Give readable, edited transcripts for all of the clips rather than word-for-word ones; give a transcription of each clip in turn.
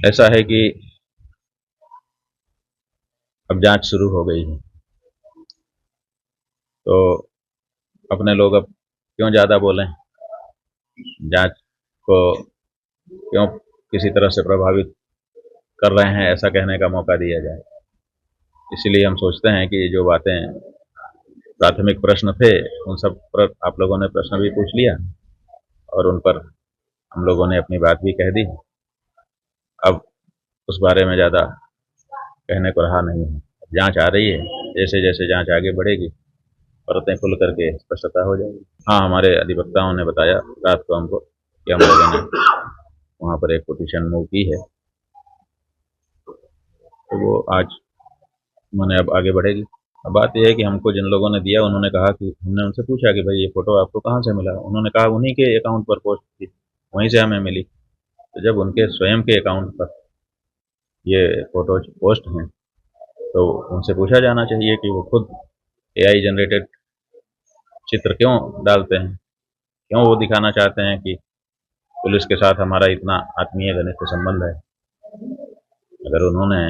ऐसा है कि अब जांच शुरू हो गई है, तो अपने लोग अब क्यों ज़्यादा बोलें, जांच को क्यों किसी तरह से प्रभावित कर रहे हैं ऐसा कहने का मौका दिया जाए। इसीलिए हम सोचते हैं कि जो बातें प्राथमिक प्रश्न थे उन सब पर आप लोगों ने प्रश्न भी पूछ लिया और उन पर हम लोगों ने अपनी बात भी कह दी। अब उस बारे में ज़्यादा कहने को रहा नहीं है। जांच आ रही है, जैसे जैसे जांच आगे बढ़ेगी परतें खुल करके स्पष्टता हो जाएगी। हाँ, हमारे अधिवक्ताओं ने बताया रात को हमको कि हम लोगों ने वहाँ पर एक पिटीशन मूव की है, तो वो आज मैंने अब आगे बढ़ेगी। अब बात यह है कि हमको जिन लोगों ने दिया उन्होंने कहा कि हमने उनसे पूछा कि भाई ये फ़ोटो आपको कहाँ से मिला? उन्होंने कहा उन्हीं के अकाउंट पर पोस्ट थी, वहीं से हमें मिली। तो जब उनके स्वयं के अकाउंट पर ये फ़ोटोज़ पोस्ट हैं, तो उनसे पूछा जाना चाहिए कि वो खुद एआई जनरेटेड चित्र क्यों डालते हैं? क्यों वो दिखाना चाहते हैं कि पुलिस के साथ हमारा इतना आत्मीय घनिष्ठ संबंध है? अगर उन्होंने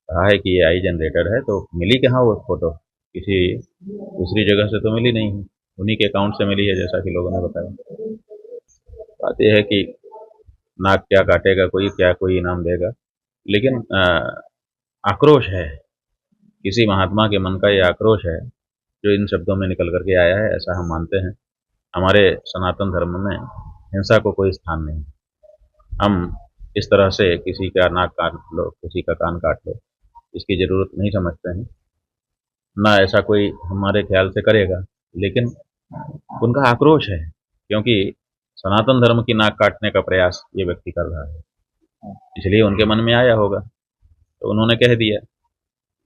कहा है कि ये एआई जनरेटेड है, तो मिली कहाँ वो फ़ोटो? किसी दूसरी जगह से तो मिली नहीं है, उन्हीं के अकाउंट से मिली है जैसा कि लोगों ने बताया। बात ये है कि नाक क्या काटेगा कोई, क्या कोई इनाम देगा, लेकिन आक्रोश है, किसी महात्मा के मन का ये आक्रोश है, जो इन शब्दों में निकल कर के आया है, ऐसा हम मानते हैं। हमारे सनातन धर्म में हिंसा को कोई स्थान नहीं। हम इस तरह से किसी का नाक काट लो, किसी का कान काट लो, इसकी ज़रूरत नहीं समझते हैं, ना ऐसा कोई हमारे ख्याल से करेगा। लेकिन उनका आक्रोश है, क्योंकि सनातन धर्म की नाक काटने का प्रयास ये व्यक्ति कर रहा है, इसलिए उनके मन में आया होगा, तो उन्होंने कह दिया।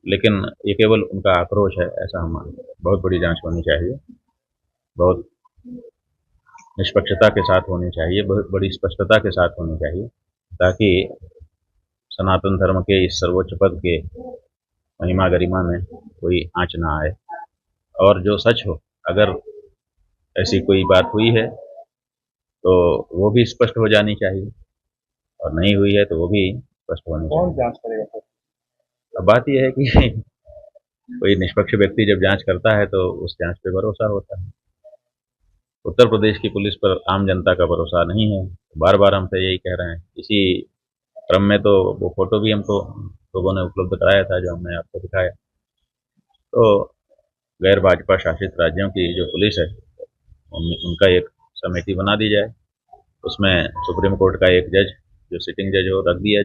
लेकिन ये केवल उनका आक्रोश है, ऐसा हम मानते हैं। बहुत बड़ी जांच होनी चाहिए, बहुत निष्पक्षता के साथ होनी चाहिए, बहुत बड़ी स्पष्टता के साथ होनी चाहिए, ताकि सनातन धर्म के इस सर्वोच्च पद के महिमा गरिमा में कोई आँच ना आए। और जो सच हो, अगर ऐसी कोई बात हुई है, तो वो भी स्पष्ट हो जानी चाहिए, और नहीं हुई है तो वो भी स्पष्ट होनी कौन चाहिए। जांच करेगा सर? अब बात ये है कि कोई निष्पक्ष व्यक्ति जब जांच करता है तो उस जांच पे भरोसा होता है। उत्तर प्रदेश की पुलिस पर आम जनता का भरोसा नहीं है, बार बार हमसे यही कह रहे हैं। इसी क्रम में तो वो फोटो भी हमको लोगों ने उपलब्ध कराया था, जो हमने आपको दिखाया। तो गैर भाजपा शासित राज्यों की जो पुलिस है, उनका एक समिति बना दी जाए, उसमें सुप्रीम कोर्ट का एक जज जो सिटिंग जज हो रख दिया